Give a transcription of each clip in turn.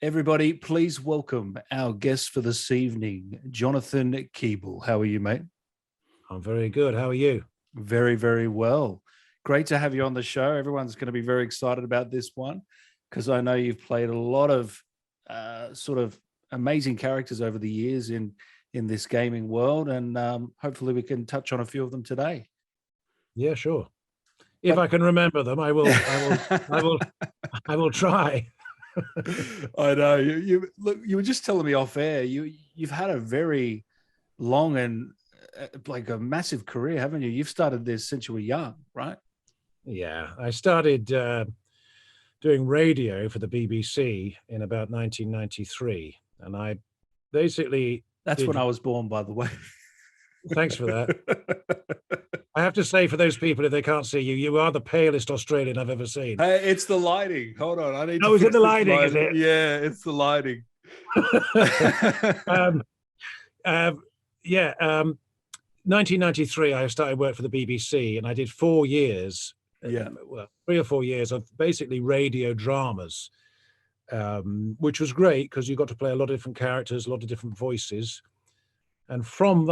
Everybody, please welcome our guest for this evening, Jonathan Keeble. How are you, mate? I'm very good. How are you? Very, very well. Great to have you on the show. Everyone's going to be very excited about this one because I know you've played a lot of sort of amazing characters over the years in this gaming world, and hopefully we can touch on a few of them today. Yeah, sure. If I can remember them, I will. I will try. I know you. Look, you were just telling me off air. You've had a very long and like a massive career, haven't you? You've started this since you were young, right? Yeah, I started doing radio for the BBC in about 1993, and I basically That's when I was born, by the way. Thanks for that. I have to say, for those people, if they can't see you, you are the palest Australian I've ever seen. It's the lighting. Hold on, I need to. Oh, is it the lighting? Is it? Yeah, it's the lighting. Yeah. 1993, I started work for the BBC, and I did 4 years. Yeah. Well, 3 or 4 years of basically radio dramas, which was great because you got to play a lot of different characters, a lot of different voices. And from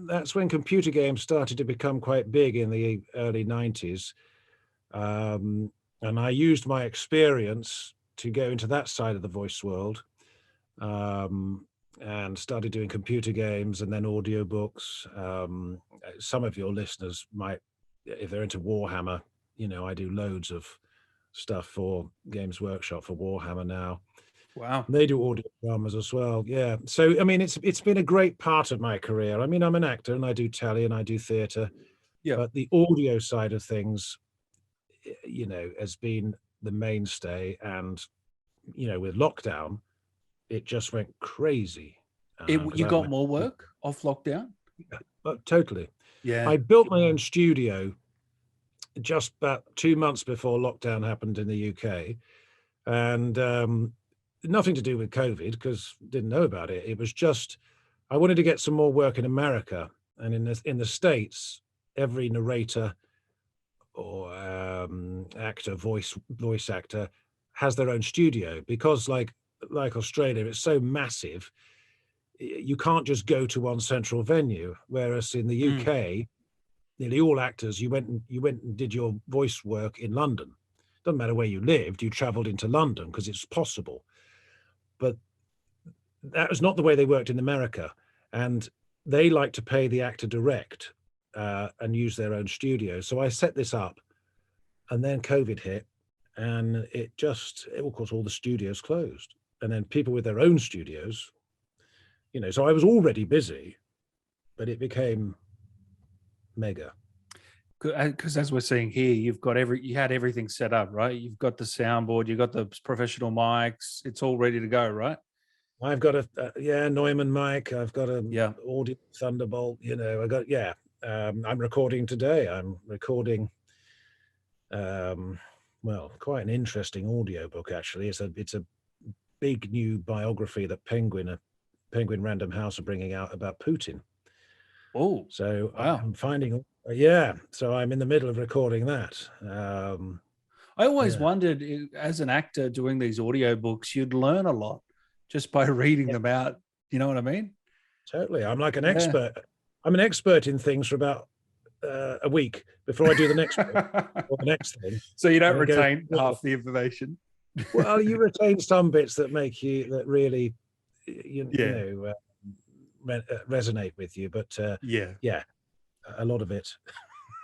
that's when computer games started to become quite big in the early 90s. And I used my experience to go into that side of the voice world, and started doing computer games and then audiobooks. Some of your listeners might, if they're into Warhammer, I do loads of stuff for Games Workshop for Warhammer now. Wow. They do audio dramas as well. Yeah. So, I mean, it's been a great part of my career. I mean, I'm an actor and I do telly and I do theatre. Yeah. But the audio side of things, has been the mainstay. And, with lockdown, it just went crazy. You got more work off lockdown? Totally. Yeah. I built my own studio just about 2 months before lockdown happened in the UK. And nothing to do with COVID, because didn't know about it. It was just, I wanted to get some more work in America. And in the States, every narrator or actor, voice actor, has their own studio, because like Australia, it's so massive, you can't just go to one central venue. Whereas in the UK, nearly all actors, you went and did your voice work in London. Doesn't matter where you lived, you traveled into London because it's possible. But that was not the way they worked in America. And they like to pay the actor direct and use their own studio. So I set this up, and then COVID hit, and of course, all the studios closed. And then people with their own studios, so I was already busy, but it became mega. Because as we're seeing here, you had everything set up, right? You've got the soundboard, you've got the professional mics, it's all ready to go, right? I've got a Neumann mic, I've got a Audio Thunderbolt, I'm recording today. I'm recording quite an interesting audiobook, actually. It's a big new biography that Penguin Random House are bringing out about Putin. Oh, so wow. I'm finding, so I'm in the middle of recording that. I always wondered, as an actor doing these audiobooks, you'd learn a lot just by reading them out. You know what I mean? Totally. I'm like an expert. I'm an expert in things for about a week before I do the next one or the next thing. So you don't retain half the information. Well, you retain some bits that really, resonate with you. But a lot of it.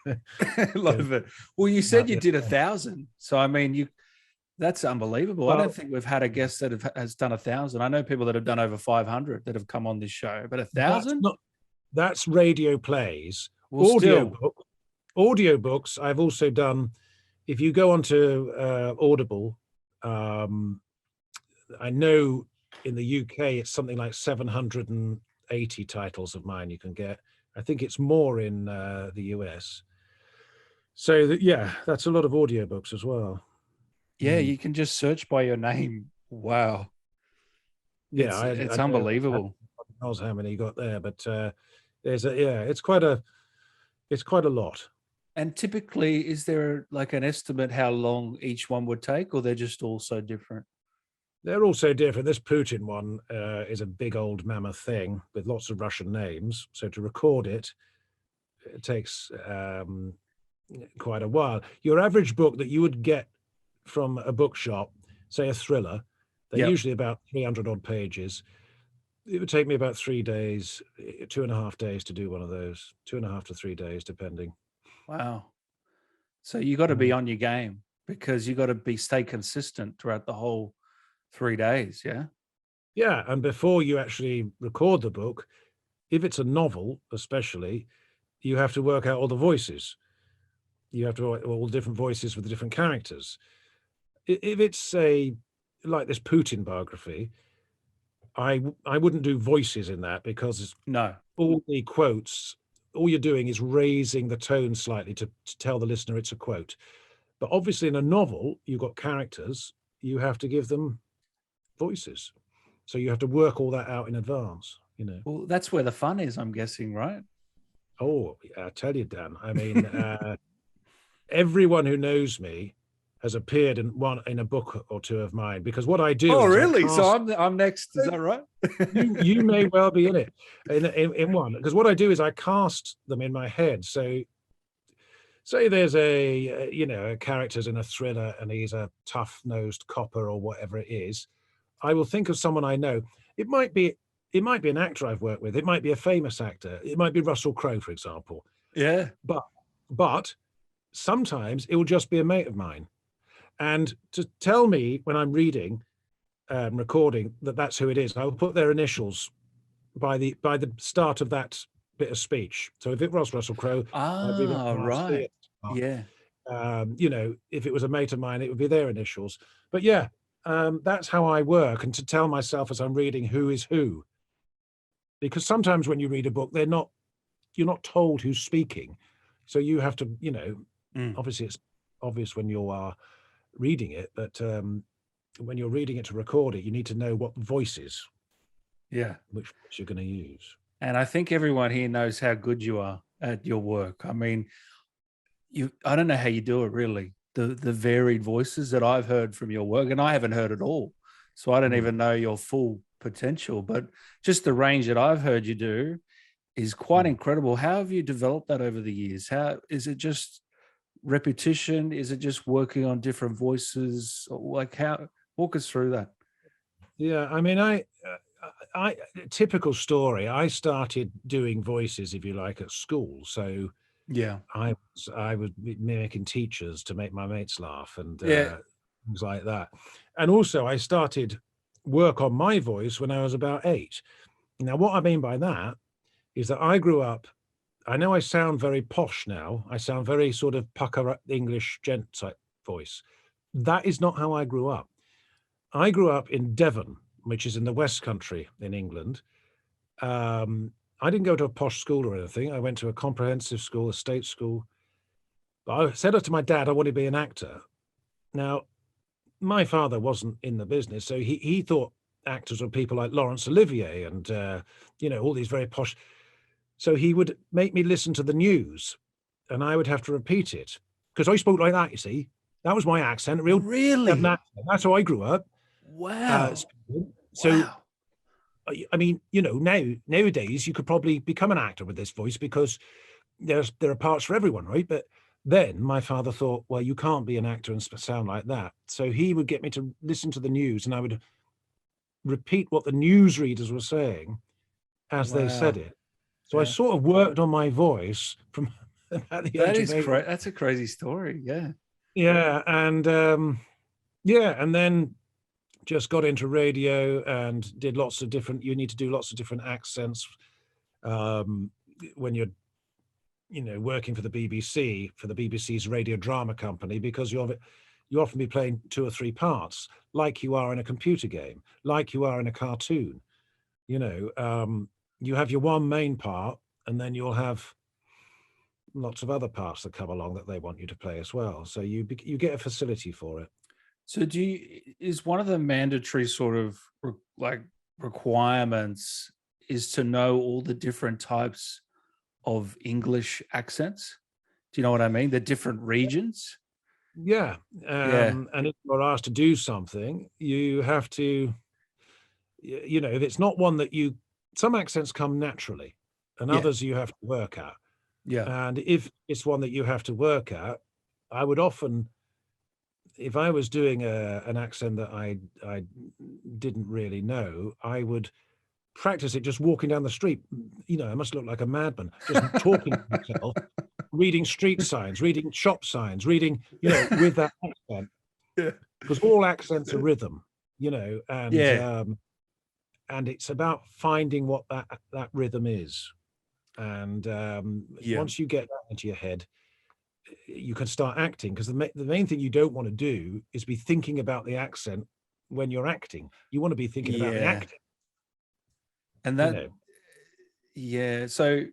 A lot of it. Well, you said you did 1,000. So, I mean, that's unbelievable. Well, I don't think we've had a guest that has done 1,000. I know people that have done over 500 that have come on this show, but 1,000? That's radio plays. Well, Audiobooks, I've also done. If you go onto Audible, I know in the UK it's something like 780 titles of mine you can get. I think it's more in the US. So that's a lot of audiobooks as well. Yeah, you can just search by your name. Wow. Yeah, it's unbelievable. Who knows how many you got there, but it's quite a lot. And typically, is there like an estimate how long each one would take, or they're just all so different? They're all so different. This Putin one is a big old mammoth thing with lots of Russian names. So to record it, it takes quite a while. Your average book that you would get from a bookshop, say a thriller, they're Yep. usually about 300 odd pages. It would take me about 3 days, 2.5 days to do one of those, 2.5 to 3 days, depending. Wow. So you got to be Mm. on your game because you got to stay consistent throughout the whole 3 days. Yeah. Yeah, and before you actually record the book, if it's a novel, especially, you have to work out all the voices. You have to all the different voices for the different characters. If it's like this Putin biography, I wouldn't do voices in that because No. all the quotes, all you're doing is raising the tone slightly to tell the listener it's a quote. But obviously, in a novel, you've got characters, you have to give them voices. So you have to work all that out in advance, you know. Well, that's where the fun is, I'm guessing, right? Oh, I tell you, Dan, I mean, everyone who knows me has appeared in a book or two of mine because what I do Oh, is I really? So cast. I'm next. Is that right? You may well be in it in one because what I do is I cast them in my head. So say there's a character's in a thriller and he's a tough-nosed copper or whatever it is. I will think of someone I know. It might be an actor I've worked with. It might be a famous actor. It might be Russell Crowe, for example. Yeah. But sometimes it will just be a mate of mine. And to tell me when I'm reading, recording that that's who it is, I'll put their initials by the start of that bit of speech. So if it was Russell Crowe, I'd be Ah, RC. right. Yeah. If it was a mate of mine, it would be their initials. But yeah, that's how I work, and to tell myself as I'm reading who is who, because sometimes when you read a book, you're not told who's speaking, so you have to, obviously it's obvious when you are reading it, but when you're reading it to record it, you need to know what voices, Yeah. which voice you're going to use. And I think everyone here knows how good you are at your work. I mean, I don't know how you do it really. The varied voices that I've heard from your work, and I haven't heard it all. So I don't even know your full potential, but just the range that I've heard you do is quite incredible. How have you developed that over the years? How is it just repetition? Is it just working on different voices? Like how walk us through that? Yeah, I mean, I typical story. I started doing voices, if you like, at school. So Yeah. I was mimicking teachers to make my mates laugh and Yeah. things like that. And also, I started work on my voice when I was about 8. Now, what I mean by that is that I grew up. I know I sound very posh now. I sound very sort of pucker English gent type voice. That is not how I grew up. I grew up in Devon, which is in the West Country in England. I didn't go to a posh school or anything. I went to a comprehensive school, a state school. But I said to my dad, I want to be an actor. Now, my father wasn't in the business, so he thought actors were people like Laurence Olivier and all these very posh. So he would make me listen to the news, and I would have to repeat it because I spoke like that. You see, that was my accent, real Devon Really? accent. That's how I grew up. Wow. So Wow. I mean, nowadays you could probably become an actor with this voice because there are parts for everyone, right? But then my father thought, well, you can't be an actor and sound like that. So he would get me to listen to the news, and I would repeat what the newsreaders were saying as they said Wow. it. So I Yeah. sort of worked on my voice from at the age of 8. That's a crazy story. Yeah. Yeah, and and then just got into radio and did lots of different. You need to do lots of different accents when you're working for the BBC, for the BBC's radio drama company, because you often be playing 2 or 3 parts, like you are in a computer game, like you are in a cartoon. You have your one main part, and then you'll have lots of other parts that come along that they want you to play as well. So you get a facility for it. So is one of the mandatory sort of requirements is to know all the different types of English accents? Do you know what I mean? The different regions? Yeah. Yeah, And if you're asked to do something, you have to, if it's not one that some accents come naturally and yeah, others you have to work at. yeah, And if it's one that you have to work at, I would often, if I was doing an accent that I didn't really know, I would practice it just walking down the street. I must look like a madman, just talking to myself, reading street signs, reading shop signs, reading, with that accent, yeah, because all accents are rhythm, yeah, and it's about finding what that rhythm is. And yeah, once you get that into your head, you can start acting, because the main thing you don't want to do is be thinking about the accent when you're acting. You want to be thinking about the yeah. acting, And you that, know. yeah. So,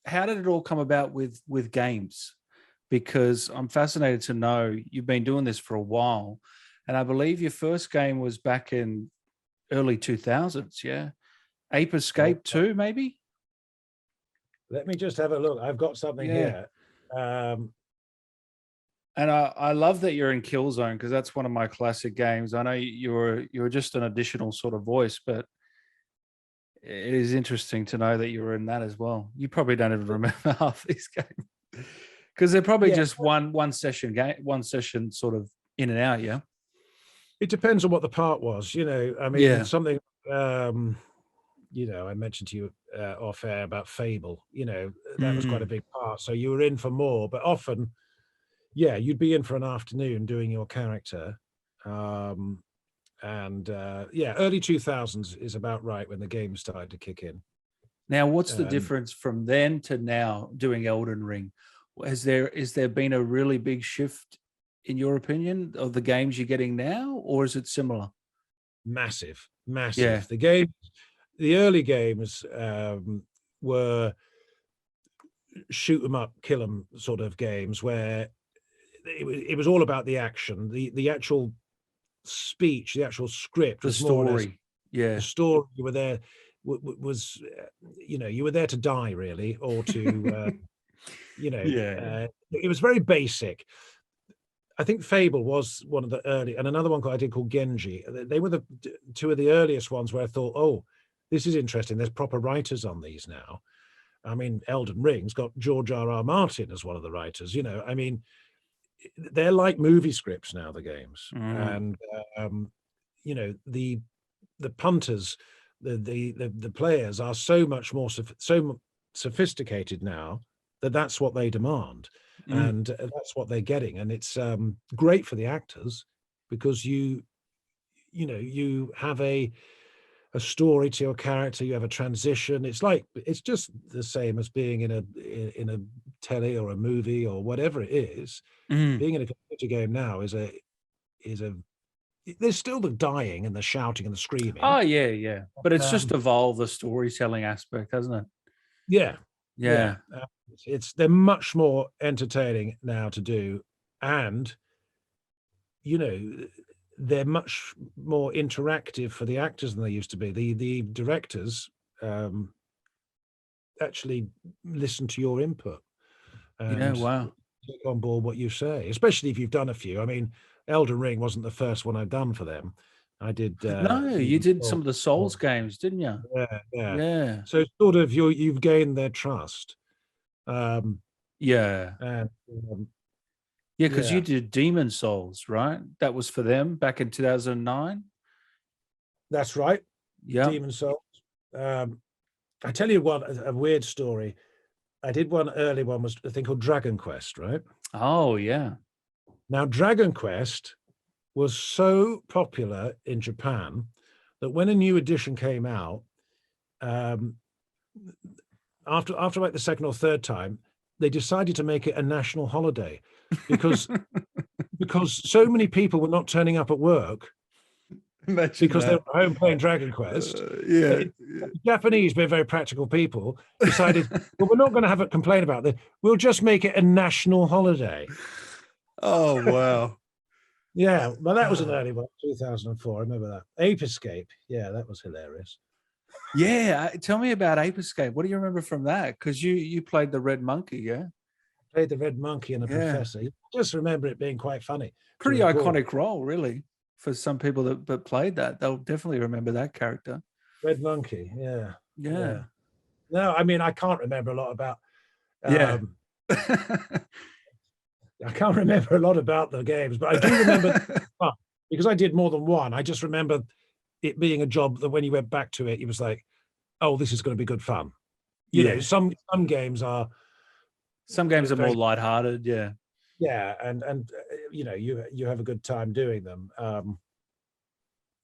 how did it all come about with games? Because I'm fascinated to know you've been doing this for a while, and I believe your first game was back in early 2000s. Yeah, Ape Oh, Escape too, maybe. let me just have a look. I've got something Yeah. here. Um, And I love that you're in Killzone, because that's one of my classic games. I know you were just an additional sort of voice, but it is interesting to know that you were in that as well. You probably don't even remember half these games because they're probably yeah, just one session game, one session sort of in and out. Yeah, it depends on what the part was. I mean, yeah, something. I mentioned to you off air about Fable. That was quite a mm, big part. So you were in for more, but often, yeah, you'd be in for an afternoon doing your character. Um, and yeah, early 2000s is about right when the game started to kick in. Now, what's the And difference from then to now doing Elden Ring? Is there been a really big shift in your opinion of the games you're getting now, or is it similar? massive, Yeah, massive. The early games were shoot 'em up, kill 'em sort of games where it was all about the action. The actual speech, the actual script the was more or less story. the Yeah, story. You were there was you were there to die, really, or to yeah, it was very basic. I think Fable was one of the early, and another one I did called Genji. They were the two of the earliest ones where I thought, oh, this is interesting. There's proper writers on these now. I mean, Elden Ring's got George R. R. Martin as one of the writers. I mean, they're like movie scripts now, the games. mm, And the punters, the players are so much more sophisticated now, that's what they demand, mm. and that's what they're getting. And it's great for the actors, because you have a story to your character, you have a transition. It's just the same as being in a telly or a movie or whatever it is. Mm. Being in a computer game now is a there's still the dying and the shouting and the Oh screaming. yeah, yeah. But it's just Um, evolved the storytelling aspect, hasn't it? yeah, yeah. Yeah. They're much more entertaining now to do, and you know they're much more interactive for the actors than they used to be. The directors um, actually listen to your input Yeah. and Wow. take on board what you say, especially if you've done a few. I mean, Elden Ring wasn't the first one I've done for them. I did No, you Demon did some Souls of the before. Souls games, didn't you? Yeah, yeah. Yeah. So sort of you've gained their trust. Um, Yeah. and Yeah, because you yeah, did Demon Souls, right? That was for them back in 2009. that's right. Yeah. Demon Souls. Um, I tell you what, a weird story. I did one early one, was a thing called Dragon Quest, right? Oh, yeah. Now, Dragon Quest was so popular in Japan that when a new edition came out, um, after like the second or third time, they decided to make it a national holiday, because so many people were not turning up at work Imagine because they that. were at home playing Dragon Quest. Yeah. The Japanese, being very practical people, decided, well, we're not going to have a complaint about this. We'll just make it a national holiday. Oh, wow. Yeah, well, that was an early one, 2004. I remember that. Ape Escape. Yeah, that was hilarious. Yeah. Tell me about Ape Escape. What do you remember from that? Because you played the Red Monkey, yeah? played the Red Monkey and the Professor. I just remember it being quite funny. Pretty iconic role, really, for some people that played that. They'll definitely remember that character. Red Monkey, yeah. Yeah. No, I mean, I can't remember a lot about. Yeah. I can't remember a lot about the games, but I do remember because I did more than one. I just remember it being a job that when you went back to it, it was like, oh, this is going to be good fun. You know, some games are. Some games are more lighthearted, yeah. Yeah, and you know, you have a good time doing them.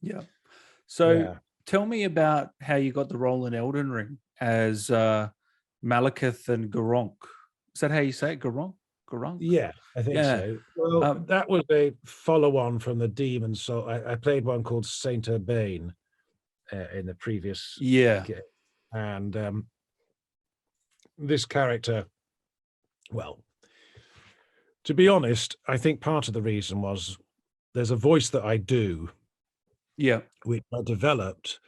Yeah. So tell me about how you got the role in Elden Ring as Maliketh and Gurranq. Is that how you say it? Gurranq? Yeah, I think so. Well, that was a follow-on from the Demon Soul. I played one called Saint Urbane in the previous game. And this character, well, to be honest, I think part of the reason was there's a voice that I do, which I developed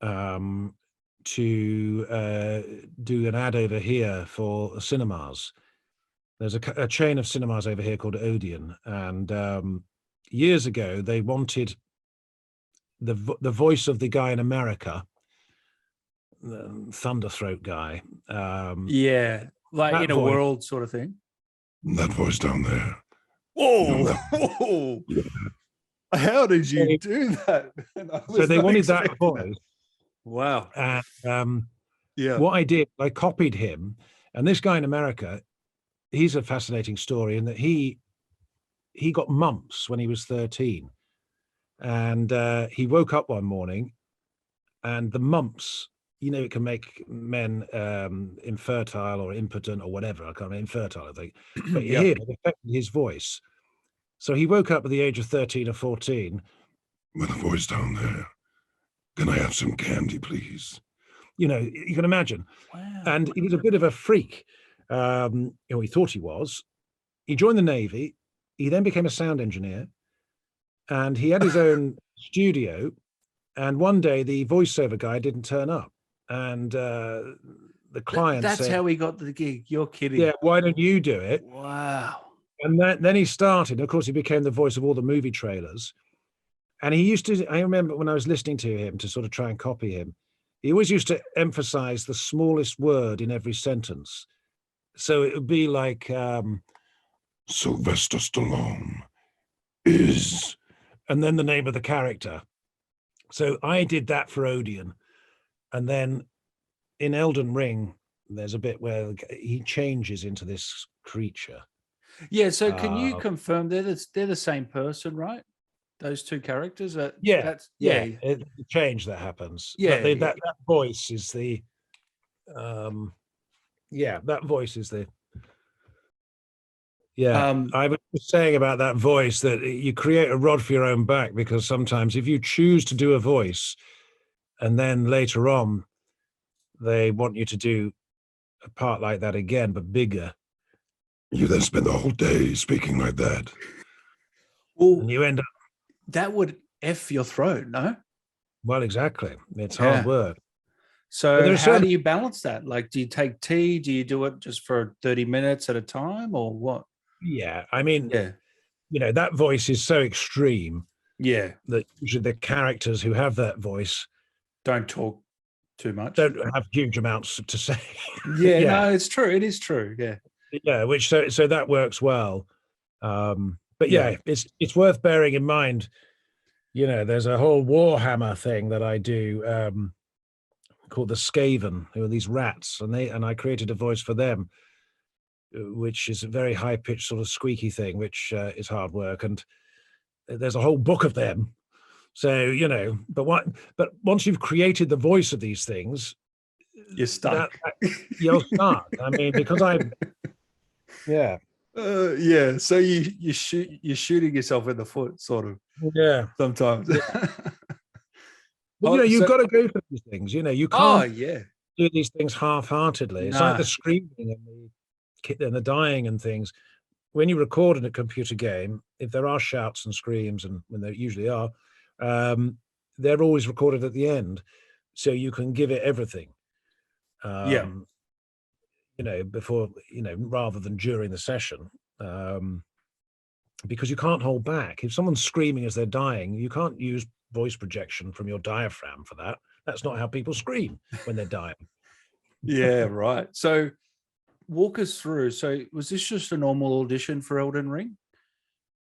to do an ad over here for cinemas. There's a chain of cinemas over here called Audition, and years ago they wanted the voice of the guy in America, the Thunderthroat guy. Like in a world sort of thing. That voice down there. Whoa! How did you do that? So they wanted that voice. Wow. And what I did, I copied him, and this guy in America, he's a fascinating story in that he got mumps when he was 13, and he woke up one morning, and the mumps, you know, it can make men infertile or impotent or whatever. I can't remember, infertile, I think. But here, it affected his voice. So he woke up at the age of 13 or 14. With a voice down there. Can I have some candy, please? You know, you can imagine. Wow. And he was a bit of a freak. You know, he thought he was. He joined the Navy. He then became a sound engineer. And he had his own studio. And one day, the voiceover guy didn't turn up. And the client That's how he got the gig. You're kidding. Yeah, why don't you do it? Wow. And then he started. Of course, he became the voice of all the movie trailers. And he used to, I remember when I was listening to him to sort of try and copy him, he always used to emphasize the smallest word in every sentence. So it would be like Sylvester Stallone is, and then the name of the character. So I did that for Audition. And then in Elden Ring, there's a bit where he changes into this creature. Yeah, so can you confirm they're the same person, right? Those two characters? The change that happens. Yeah, but that voice is the that voice is the I was just saying about that voice that you create a rod for your own back, because sometimes if you choose to do a voice and then later on they want you to do a part like that again but bigger, you then spend the whole day speaking like that. Well, and you end up, that would F your throat, no? Well, exactly. It's hard work. So how do you balance that? Like, do you take tea? Do you do it just for 30 minutes at a time, or what? Yeah, I mean, you know, that voice is so extreme. Yeah. That usually the characters who have that voice don't talk too much. Don't have huge amounts to say. No, it's true. It is true. Yeah. Yeah, which so that works well. But it's worth bearing in mind. You know, there's a whole Warhammer thing that I do called the Skaven, who are these rats, and I created a voice for them, which is a very high pitched sort of squeaky thing, which is hard work. And there's a whole book of them. So, you know, but once you've created the voice of these things, you're stuck. You're stuck. I mean, because so you're shooting yourself in the foot, sort of. Yeah. Sometimes. But you know, you've got to go for these things. You know, you can't do these things half-heartedly. It's like the screaming and the dying and things. When you record in a computer game, if there are shouts and screams, and when there usually are, they're always recorded at the end, so you can give it everything. before, rather than during the session, because you can't hold back. If someone's screaming as they're dying, you can't use voice projection from your diaphragm for that. That's not how people scream when they're dying. Yeah, right. So walk us through. So was this just a normal audition for Elden Ring?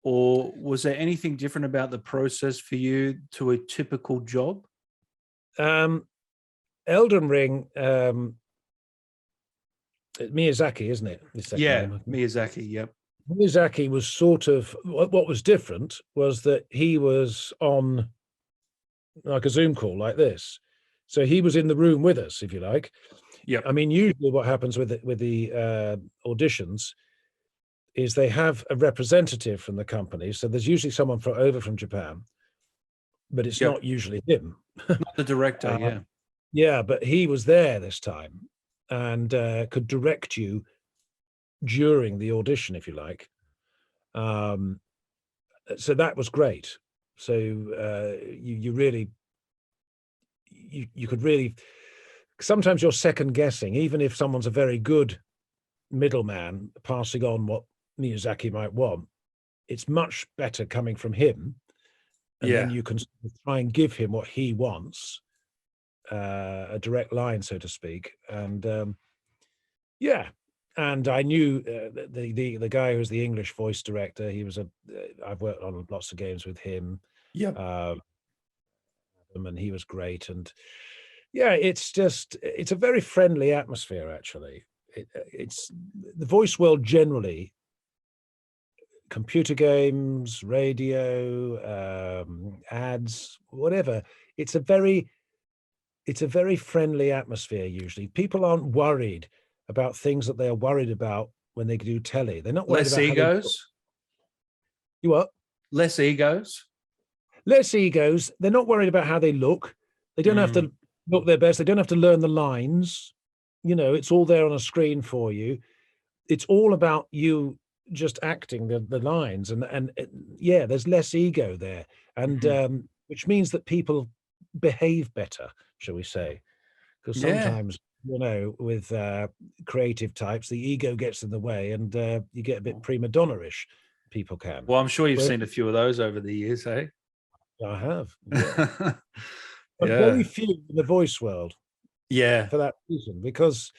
Or was there anything different about the process for you to a typical job? Elden Ring, Miyazaki, isn't it? Yeah, Miyazaki, yep. Miyazaki was sort of, what was different was that he was on like a Zoom call like this. So he was in the room with us, if you like. Yep. I mean, usually what happens with the auditions is they have a representative from the company. So there's usually someone over from Japan, but it's not usually him. Not the director, yeah. Yeah, but he was there this time and could direct you during the audition, if you like. So that was great. So you really, you could really, sometimes you're second guessing, even if someone's a very good middleman passing on what Miyazaki might want, it's much better coming from him. And then you can try and give him what he wants, a direct line, so to speak. And and I knew the guy who was the English voice director. He was I've worked on lots of games with him. Yeah. And he was great. And yeah, it's a very friendly atmosphere, actually. It's the voice world generally, computer games, radio, ads, whatever. It's a very friendly atmosphere. Usually people aren't worried about things that they are worried about when they do telly. They're not worried Less about egos. You what? Less egos. Less egos. They're not worried about how they look. They don't have to look their best. They don't have to learn the lines. It's all there on a screen for you. It's all about you just acting the lines, and yeah, there's less ego there, and which means that people behave better, shall we say? Because sometimes with creative types, the ego gets in the way, and you get a bit prima donna-ish. People can. Well, I'm sure you've seen a few of those over the years, eh? I have. Yeah. But very few in the voice world. Yeah. For that reason, because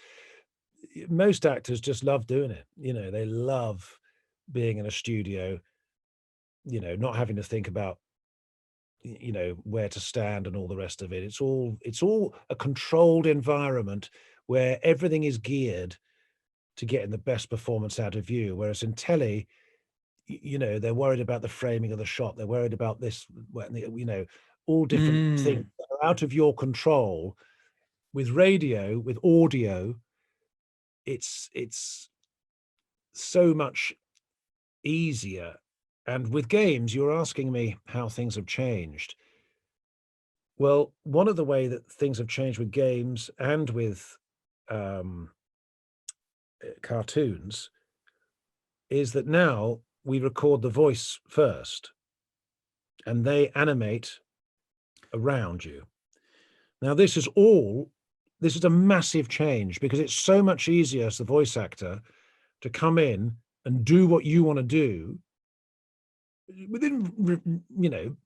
most actors just love doing it. They love being in a studio, not having to think about, where to stand and all the rest of it. It's all a controlled environment where everything is geared to getting the best performance out of you. Whereas in telly, they're worried about the framing of the shot. They're worried about this, all different things that are out of your control. With radio, with audio, it's so much easier. And with games, you're asking me how things have changed. Well, one of the way that things have changed with games and with cartoons is that now we record the voice first and they animate around you. Now, this is a massive change because it's so much easier as the voice actor to come in and do what you want to do within,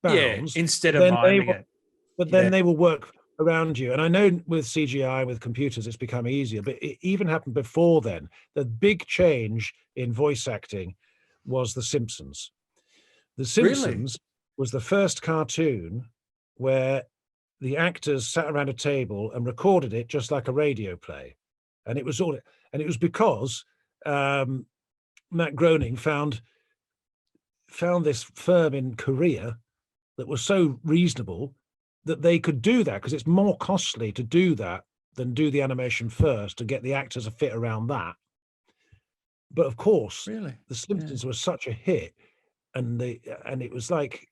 bounds. Yeah, instead of miming it. But then they will work around you. And I know with CGI, with computers, it's become easier, but it even happened before then. The big change in voice acting was The Simpsons. The Simpsons was the first cartoon where the actors sat around a table and recorded it just like a radio play. And it was because Matt Groening found this firm in Korea that was so reasonable that they could do that, because it's more costly to do that than do the animation first to get the actors to fit around that. But of course, The Simpsons was such a hit, and it was like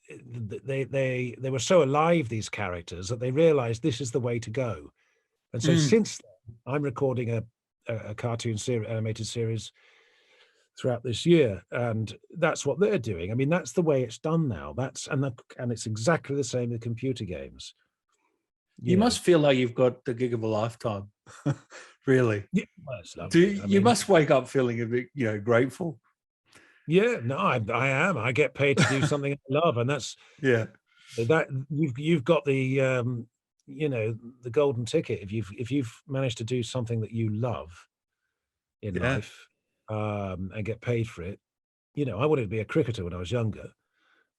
they were so alive, these characters, that they realized this is the way to go. And so since then, I'm recording a cartoon series, animated series throughout this year, and that's what they're doing. I mean, that's the way it's done now. And it's exactly the same with computer games. You must feel like you've got the gig of a lifetime Really? Yeah, well, it's lovely. You must wake up feeling a bit, grateful. Yeah, no, I am. I get paid to do something I love, and that's Yeah. that you've got the the golden ticket. If you've managed to do something that you love in Yeah. life, and get paid for it. I wanted to be a cricketer when I was younger.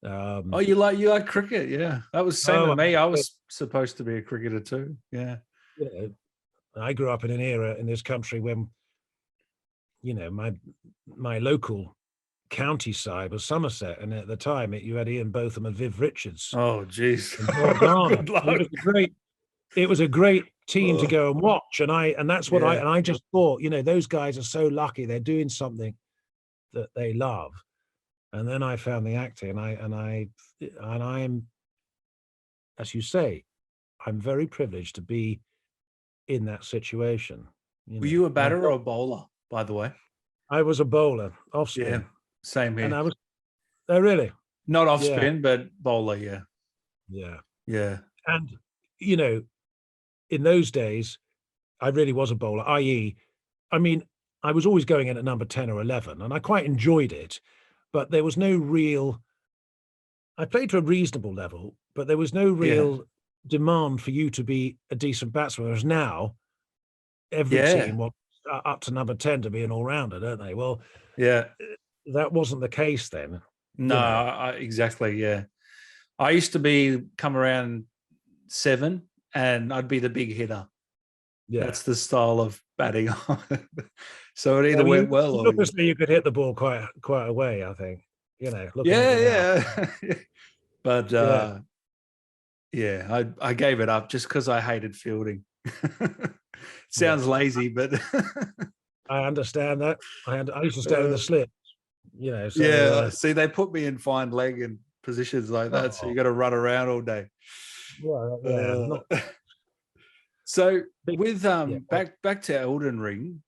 Oh, you like cricket? Yeah. That was same Oh, with me. I was supposed to be a cricketer too. Yeah. I grew up in an era in this country when my local county side was Somerset, and at the time you had Ian Botham and Viv Richards Oh, geez. and Paul Garner. Good luck. It was a great team to Oh. go and watch, and that's what Yeah. I just thought, those guys are so lucky. They're doing something that they love. And then I found the acting, and I am, as you say, I'm very privileged to be in that situation. Were you a batter or a bowler, by the way? I was a bowler, off spin. Yeah. Same here. And I was, oh really? Not off Yeah. spin, but bowler. Yeah. Yeah. Yeah. And, in those days, I really was a bowler, i.e., I was always going in at number 10 or 11, and I quite enjoyed it, but there was no real, I played to a reasonable level, but there was no real demand for you to be a decent batsman. Whereas now, every team wants up to number 10 to be an all-rounder, don't they? Well, Yeah. that wasn't the case then. No, exactly. Yeah. I used to come around 7 and I'd be the big hitter. Yeah. That's the style of batting. So it either went well or obviously you could hit the ball quite a way, I think. Looking at it now. But I gave it up just because I hated fielding. Sounds lazy, but I understand that. I used to stand in the slip. So, see, they put me in fine leg and positions like that, so you got to run around all day. So with back to Elden Ring,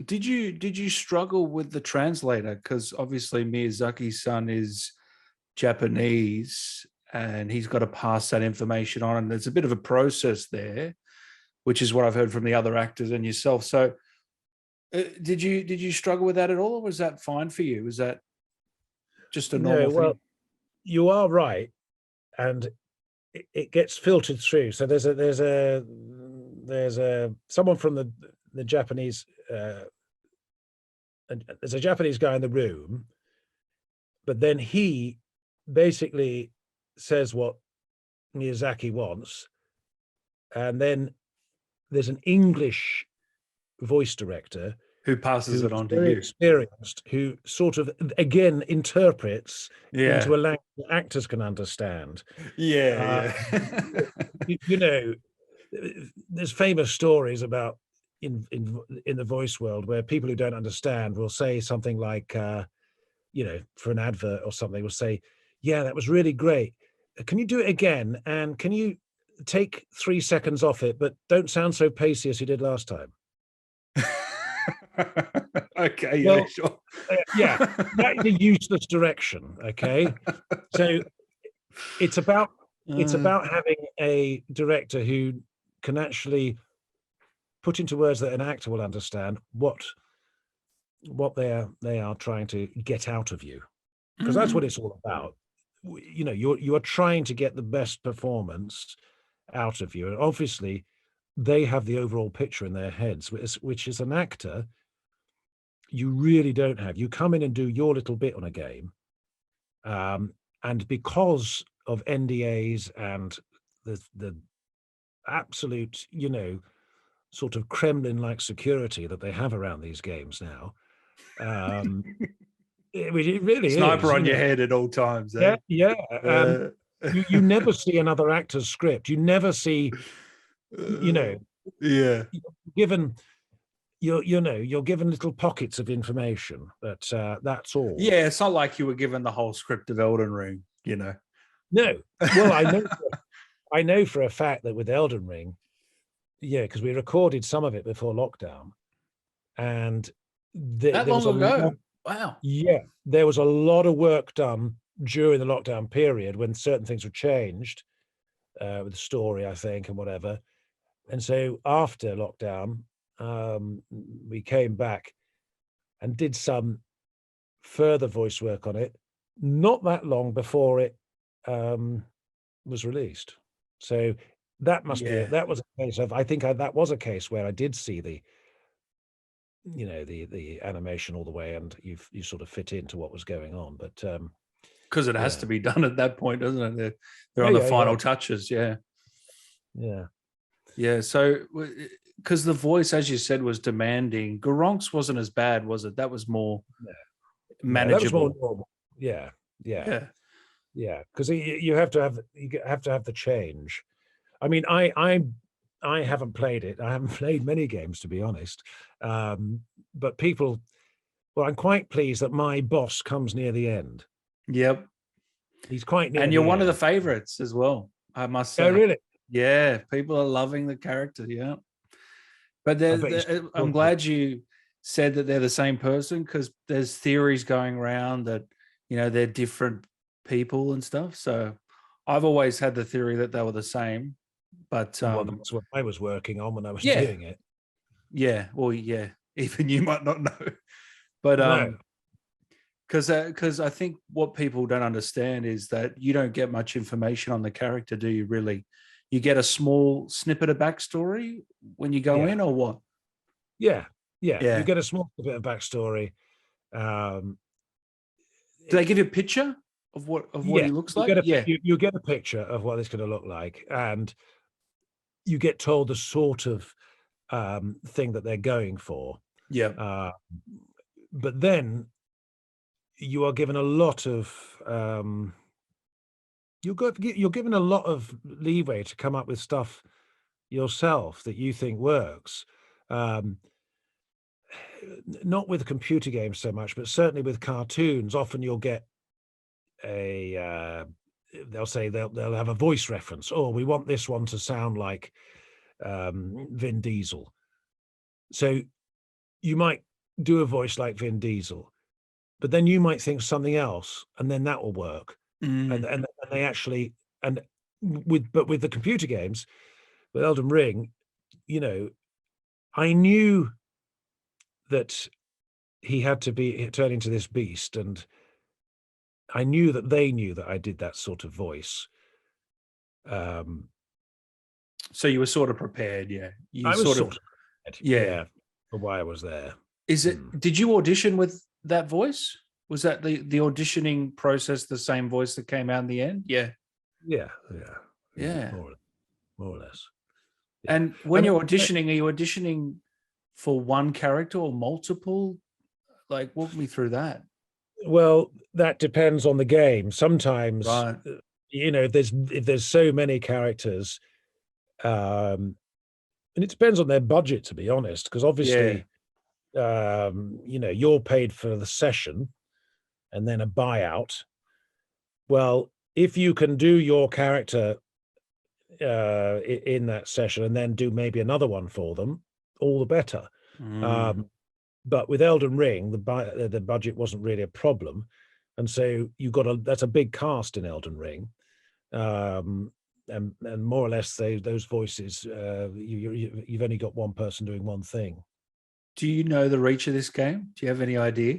did you struggle with the translator? Because obviously Miyazaki's son is Japanese, and he's got to pass that information on, and there's a bit of a process there, which is what I've heard from the other actors and yourself. So, did you struggle with that at all, or was that fine for you? Was that just a normal thing? Well, you are right, and it gets filtered through. So there's someone from the Japanese. There's a Japanese guy in the room, but then he basically says what Miyazaki wants, and then there's an English voice director who passes it on to you, experienced, who sort of again interprets into a language that actors can understand. There's famous stories about in the voice world where people who don't understand will say something like, for an advert or something, will say, "Yeah, that was really great. Can you do it again? And can you take 3 seconds off it, but don't sound so pacey as you did last time?" Okay, sure. That's a useless direction. Okay, so it's about having a director who can actually put into words that an actor will understand what they are trying to get out of you, because that's what it's all about. You are trying to get the best performance out of you, and obviously they have the overall picture in their heads, which is an actor you really don't have. You come in and do your little bit on a game, and because of NDAs and the absolute, sort of Kremlin-like security that they have around these games now, it really Sniper is, on your head at all times. You never see another actor's script. You never see, given you're given little pockets of information, but that's all. Yeah, it's not like you were given the whole script of Elden Ring, No. Well, I know for a fact that with Elden Ring, because we recorded some of it before lockdown, and that long ago. Wow. Yeah, there was a lot of work done during the lockdown period when certain things were changed with the story, I think, and whatever. And so after lockdown, we came back and did some further voice work on it, not that long before it was released. So that must be Yeah. that was a case of, I think that was a case where I did see the, you know, the animation all the way, and you sort of fit into what was going on. But Because it has yeah. to be done at that point, doesn't it? They're Yeah, on the yeah, final yeah. touches. Yeah. Yeah. Yeah. So, because the voice, as you said, was demanding. Gurranq's wasn't as bad, was it? That was more No, that was more manageable. normal. Yeah, yeah, Yeah. yeah. Because you have to have the change. I mean, I haven't played it. I haven't played many games, to be honest. But people, well, I'm quite pleased that my boss comes near the end. Yep. He's quite near And you're the one of the end. favorites as well, I must Oh, say. really? Yeah. People are loving the character. Yeah. But I bet he's I'm glad you said that they're the same person, because there's theories going around that, they're different people and stuff. So I've always had the theory that they were the same. But well, that's what I was working on when I was yeah, doing it. yeah. Well, yeah. Even you might not know. But No. because I think what people don't understand is that you don't get much information on the character, do you? Really, you get a small snippet of backstory when you go Yeah. in, or what? Yeah, yeah. Yeah. You get a small bit of backstory. Do they give you a picture of what Yeah, he looks you like? get Yeah. you get a picture of what it's going to look like, and you get told the sort of thing that they're going for. Yeah. But then you are given a lot of you're given a lot of leeway to come up with stuff yourself that you think works. Um, Not with computer games so much, but certainly with cartoons. Often you'll get a they'll say they'll have a voice reference. Oh, we want this one to sound like Vin Diesel. So you might do a voice like Vin Diesel, but then you might think something else, and then that will work. Mm. And they actually, and with the computer games, with Elden Ring, I knew that he had to be turn into this beast, and I knew that they knew that I did that sort of voice. So you were sort of prepared, yeah. You I was sort of, sort of prepared, yeah. for why I was there. Is it? Did you audition with that voice? Was that the auditioning process the same voice that came out in the end? Yeah. Yeah. More or less. Yeah. And when you're auditioning, are you auditioning for one character or multiple? Like, walk me through that. Well, that depends on the game. Sometimes, Right. if there's so many characters, and it depends on their budget, to be honest, because obviously, you're paid for the session and then a buyout. Well, if you can do your character in that session and then do maybe another one for them, all the better. But with Elden Ring, the budget wasn't really a problem, and so that's a big cast in Elden Ring, and more or less those voices, you've only got one person doing one thing. Do you know the reach of this game? Do you have any idea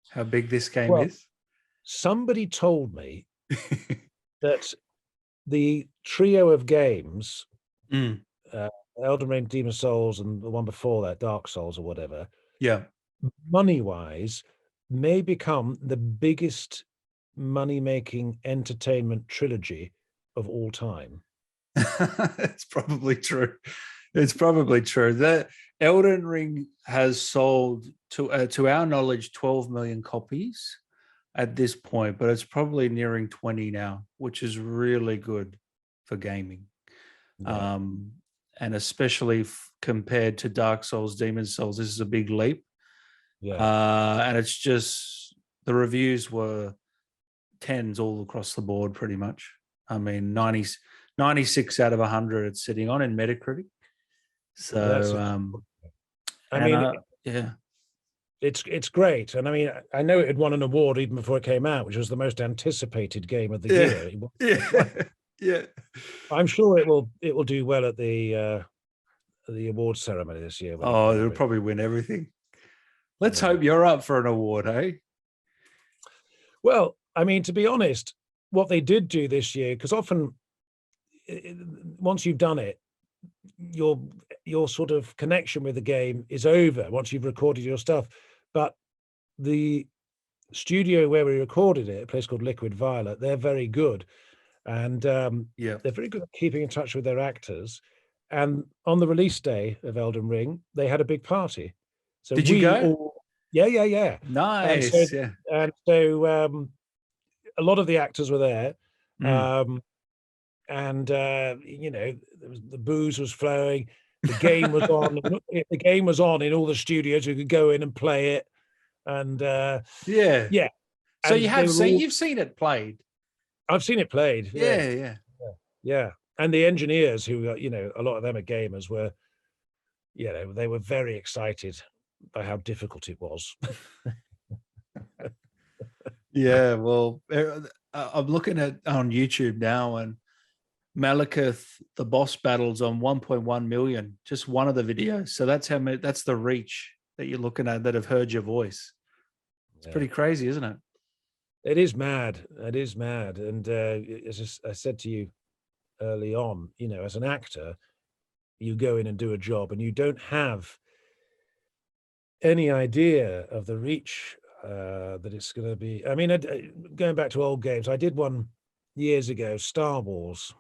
how big this game is? Somebody told me that the trio of games, Elden Ring, Demon Souls, and the one before that, Dark Souls or whatever, yeah, money-wise, may become the biggest money-making entertainment trilogy of all time. It's probably true. It's probably true. The Elden Ring has sold, to our knowledge, 12 million copies at this point, but it's probably nearing 20 now, which is really good for gaming. Yeah. And especially compared to Dark Souls, Demon Souls, this is a big leap. Yeah. And it's just, the reviews were 10s all across the board, pretty much. I mean, 96 out of 100 it's sitting on in Metacritic. So, yeah. It's great. And I mean, I know it had won an award even before it came out, which was the most anticipated game of the year. Yeah. Yeah. I'm sure it will do well at the the awards ceremony this year. Oh, they'll probably win everything. Let's hope you're up for an award, hey? Well, I mean, to be honest, what they did do this year, because often once you've done it, your sort of connection with the game is over once you've recorded your stuff. But the studio where we recorded it, a place called Liquid Violet, they're very good. And they're very good at keeping in touch with their actors. And on the release day of Elden Ring, they had a big party. So did you go? Yeah. Nice. And so a lot of the actors were there. And you know, the booze was flowing. The game was on. The game was on in all the studios. You could go in and play it. And yeah. So and you've seen it played. I've seen it played. Yeah. And the engineers, who you know, a lot of them are gamers, were, you know, they were very excited by how difficult it was. Yeah. Well, I'm looking at on YouTube now, and Maliketh, the boss battles on 1.1 million, just one of the videos. So that's that's the reach that you're looking at that have heard your voice. It's pretty crazy, isn't it? It is mad. It is mad. And as I said to you early on, you know, as an actor, you go in and do a job and you don't have any idea of the reach that it's going to be. I mean, going back to old games, I did one years ago, Star Wars,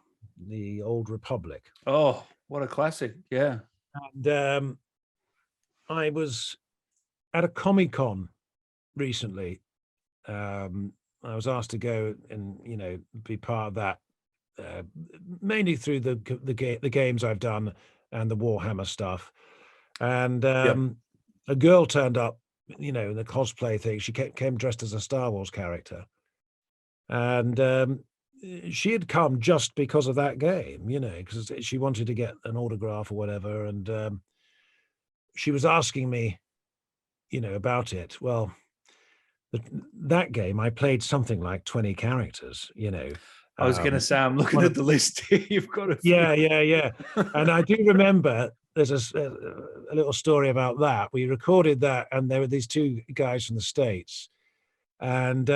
the Old Republic. Oh, what a classic. Yeah. And I was at a Comic-Con recently. I was asked to go and, you know, be part of that, mainly through the games I've done and the Warhammer stuff. And a girl turned up, you know, in the cosplay thing. She came dressed as a Star Wars character. And she had come just because of that game, you know, because she wanted to get an autograph or whatever. And she was asking me, you know, about it. Well, that game, I played something like 20 characters, you know. I was going to say, I'm looking at the list here. You've got a few. Yeah. And I do remember there's a little story about that. We recorded that, and there were these two guys from the States. And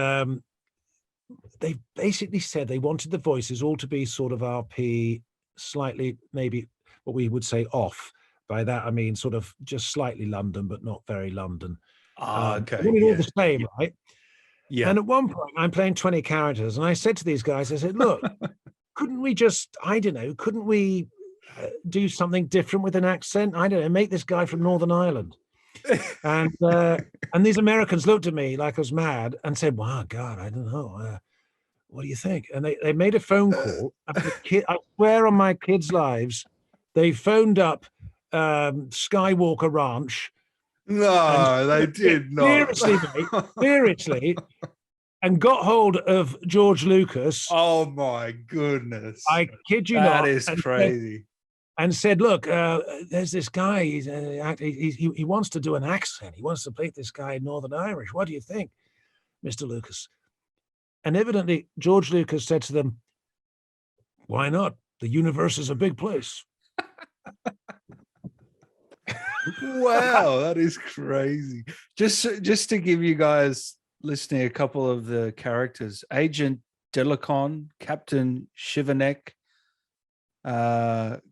they basically said they wanted the voices all to be sort of RP, slightly, maybe what we would say off. By that, I mean sort of just slightly London, but not very London. Okay. I wanted all the same, right? Yeah. And at one point, I'm playing 20 characters, and I said to these guys, I said, look, couldn't we just, I don't know, couldn't we do something different with an accent? I don't know, make this guy from Northern Ireland. And these Americans looked at me like I was mad and said, wow, God, I don't know. What do you think? And they made a phone call. I swear on my kids' lives, they phoned up Skywalker Ranch. No, they did not. Seriously, mate, seriously. And got hold of George Lucas. Oh my goodness! I kid you not. That is crazy. And said, "Look, there's this guy. He wants to do an accent. He wants to play this guy in Northern Irish. What do you think, Mr. Lucas?" And evidently, George Lucas said to them, "Why not? The universe is a big place." Wow, that is crazy. Just to give you guys listening a couple of the characters: Agent Delicon, Captain Shivanek,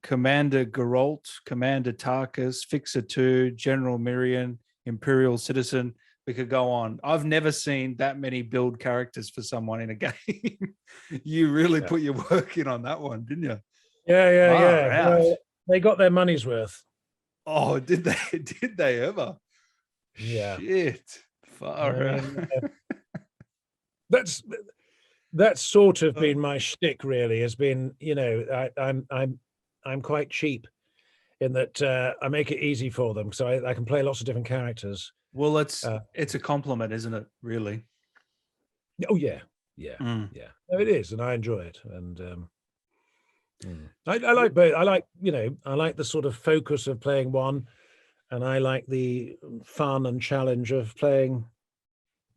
Commander Gurranq, Commander Tarkus, Fixer 2, General Mirian, Imperial Citizen. We could go on. I've never seen that many build characters for someone in a game. You really put your work in on that one, didn't you? Yeah. Well, they got their money's worth. Oh, did they? Did they ever? Yeah. Shit. Far out. That's sort of been my shtick, really, has been, you know, I'm quite cheap in that I make it easy for them, so I can play lots of different characters. Well, it's a compliment, isn't it? Really? Oh yeah. No, it is, and I enjoy it, and I like both. I like, you know, I like the sort of focus of playing one, and I like the fun and challenge of playing,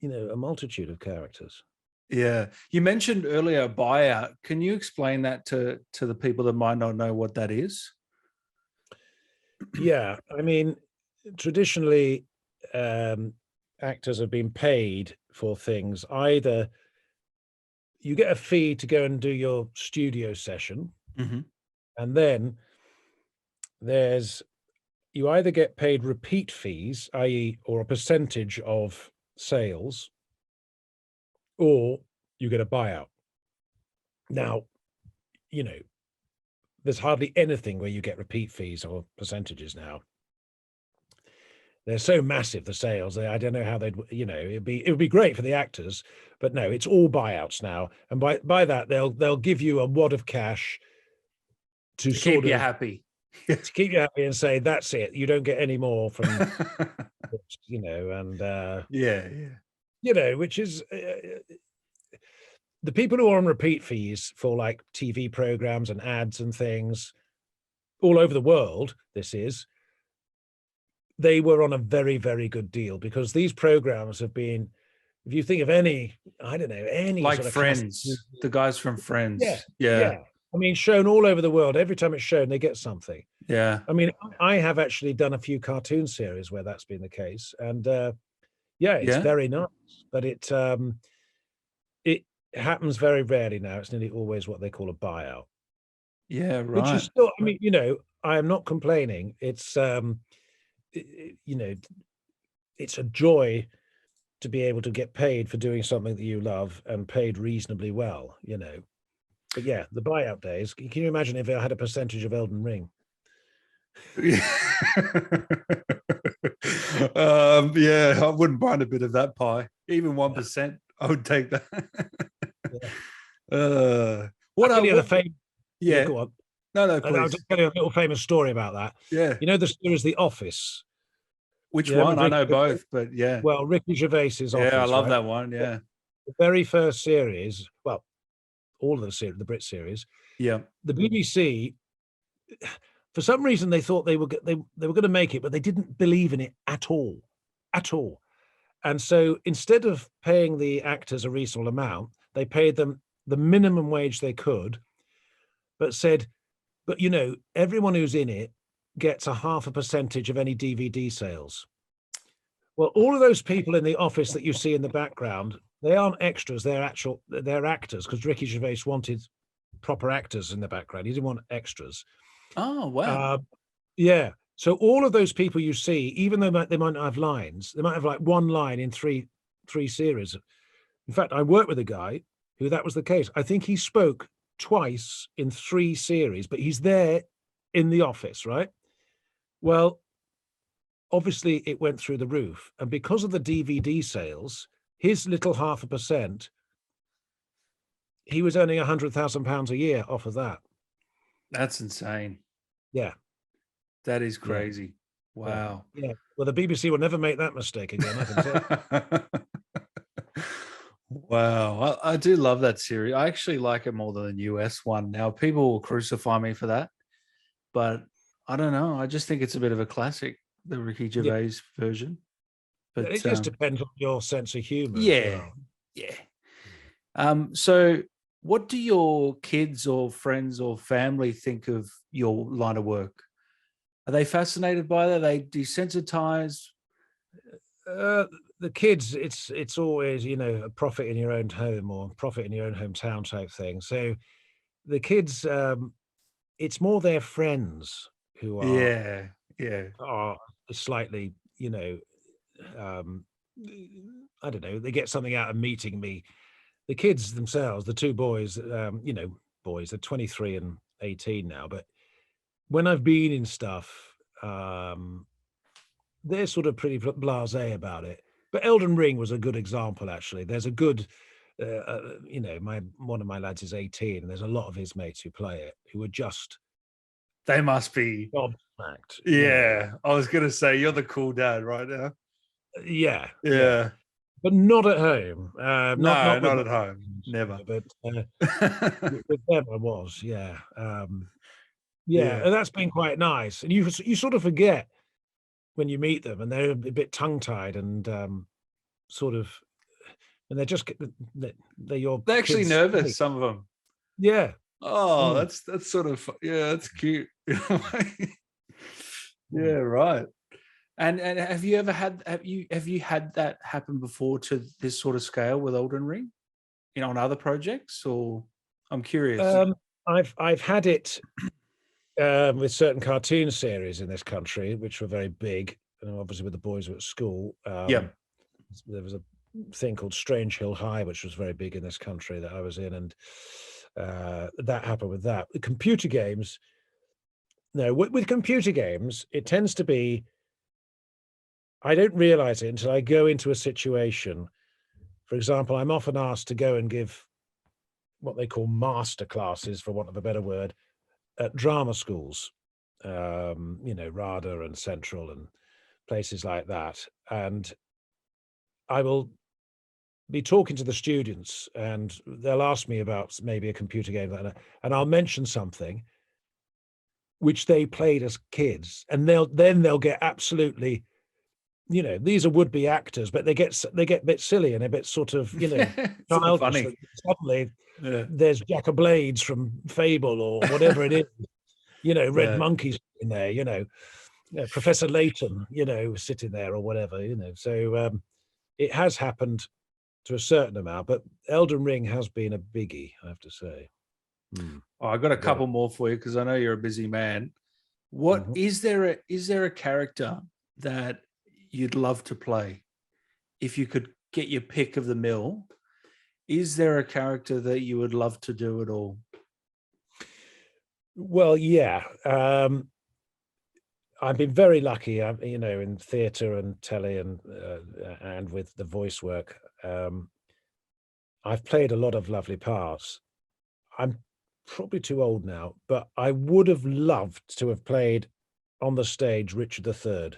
you know, a multitude of characters. Yeah. You mentioned earlier buyout. Can you explain that to the people that might not know what that is? Yeah, I mean, traditionally, actors have been paid for things. Either you get a fee to go and do your studio session, Hmm. and then there's you either get paid repeat fees, i.e., or a percentage of sales, or you get a buyout. Now, you know, there's hardly anything where you get repeat fees or percentages now. They're so massive, the sales. I don't know how they'd, it would be great for the actors, but no, it's all buyouts now. And by that, they'll give you a wad of cash to To keep sort you of happy. to keep you happy and say that's it. You don't get any more from and Yeah, yeah. which is the people who are on repeat fees for like TV programs and ads and things all over the world. They were on a very, very good deal because these programs have been, if you think of any, I don't know, any Like sort of classic Friends, the guys from yeah, Friends. Yeah, yeah. I mean, shown all over the world. Every time it's shown, they get something. yeah, I mean, I have actually done a few cartoon series where that's been the case, and yeah, it's yeah, very nice. But it happens very rarely now. It's nearly always what they call a buyout, yeah. which is Right. still. I mean, I am not complaining. It's it's a joy to be able to get paid for doing something that you love and paid reasonably well. But yeah, the buyout days. Can you imagine if I had a percentage of Elden Ring? Yeah, I wouldn't mind a bit of that pie. Even 1%, I would take that. Yeah. What I'll tell are you the what? fame. Yeah, Yeah, go on. no, I'll please. just tell you a little famous story about that. Yeah, You know the series The Office? which Yeah, one? with I Ricky. know both, but yeah, Well, Ricky Gervais's yeah, I Office, love right? that one. Yeah. Yeah, The very first series, well, all of the series, the Brit series, yeah. the BBC, for some reason, they thought they were going to make it, but they didn't believe in it at all. And so instead of paying the actors a reasonable amount, they paid them the minimum wage they could, but said, but everyone who's in it gets a half a percentage of any DVD sales. Well, all of those people in the office that you see in the background, they aren't extras, they're actors, because Ricky Gervais wanted proper actors in the background. He didn't want extras. Oh wow. Yeah. So all of those people you see, even though they might not have lines, they might have like one line in three series. In fact, I worked with a guy who that was the case. I think he spoke twice in 3 series, but he's there in the office, right? Well, obviously it went through the roof. And because of the DVD sales, his little half a percent, he was earning £100,000 a year off of that. That's insane. Yeah. That is Yeah. crazy. Wow. Yeah. Well, the BBC will never make that mistake again, I can tell. Wow. I do love that series. I actually like it more than the US one. Now, people will crucify me for that, but I don't know. I just think it's a bit of a classic, the Ricky Yeah. Gervais version. But It just depends on your sense of humor as yeah, well. yeah. So what do your kids or friends or family think of your line of work? Are they fascinated by that? Are they desensitized? The kids, it's always, a profit in your own home or profit in your own hometown type thing. So the kids, it's more their friends who Yeah, are slightly, I don't know, they get something out of meeting me. The kids themselves, the two boys, boys, they're 23 and 18 now, but when I've been in stuff, they're sort of pretty blasé about it. But Elden Ring was a good example, actually. There's a good, one of my lads is 18, and there's a lot of his mates who play it who are just they must be. gobsmacked. Yeah, I was gonna say you're the cool dad right now. Yeah, Yeah. but not at home. No, Not with not my at home. friends, Never. but with them I was. Yeah, yeah, Yeah. and that's been quite nice. And you sort of forget when you meet them, and they're a bit tongue tied and sort of, and they're your They're actually kids' nervous, mate. some of them. Yeah. Oh, Mm. that's sort of, yeah, that's cute. Yeah, right. And have you had that happen before to this sort of scale with Elden Ring, on other projects? Or I'm curious. I've had it with certain cartoon series in this country, which were very big, and obviously with the boys who were at school. Yeah. There was a thing called Strange Hill High, which was very big in this country that I was in, and that happened with that. The computer games, no, with computer games, it tends to be, I don't realize it until I go into a situation. For example, I'm often asked to go and give what they call master classes, for want of a better word, at drama schools, RADA and Central and places like that. And I will be talking to the students and they'll ask me about maybe a computer game, and I'll mention something which they played as kids, and they'll get absolutely, these are would-be actors, but they get a bit silly and a bit sort of, childish. Funny. Suddenly there's Jack of Blades from Fable or whatever it is, Red Monkeys in there, Professor Layton, sitting there or whatever, So it has happened to a certain amount, but Elden Ring has been a biggie, I have to say. Oh, I got a couple more for you because I know you're a busy man. What is there a character that you'd love to play if you could get your pick of the mill? Is there a character that you would love to do at all? Well, yeah. I've been very lucky, in theatre and telly and with the voice work. I've played a lot of lovely parts. I'm probably too old now, but I would have loved to have played on the stage Richard III.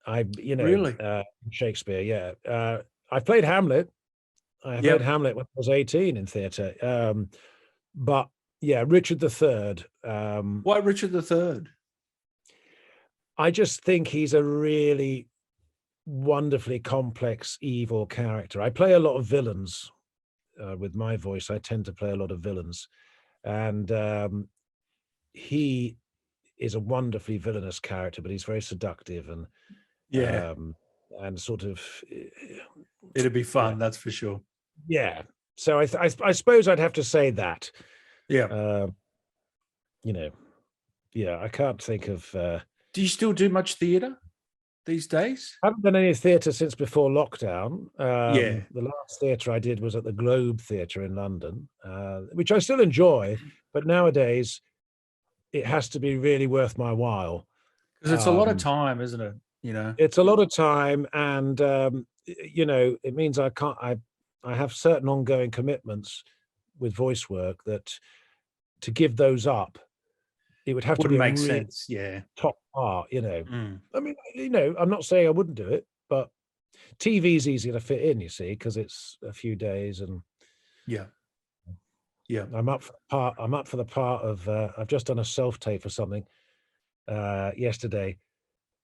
Really? Shakespeare, yeah. I played Hamlet. I played Hamlet when I was 18 in theatre. But yeah, Richard III. Why Richard III? I just think he's a really wonderfully complex, evil character. I play a lot of villains with my voice. I tend to play a lot of villains, and he is a wonderfully villainous character, but he's very seductive and sort of. It'd be fun, that's for sure. Yeah. So I suppose I'd have to say that. Yeah. I can't think of. Do you still do much theatre these days? I haven't done any theatre since before lockdown. Yeah. The last theatre I did was at the Globe Theatre in London, which I still enjoy, but nowadays it has to be really worth my while. Because it's a lot of time, isn't it? It's a lot of time, and it means I have certain ongoing commitments with voice work that to give those up, it would have to be a make really sense. Yeah. top part, I mean, I'm not saying I wouldn't do it, but TV's easier to fit in, you see, because it's a few days and yeah. I'm up for the part of I've just done a self-tape for something yesterday.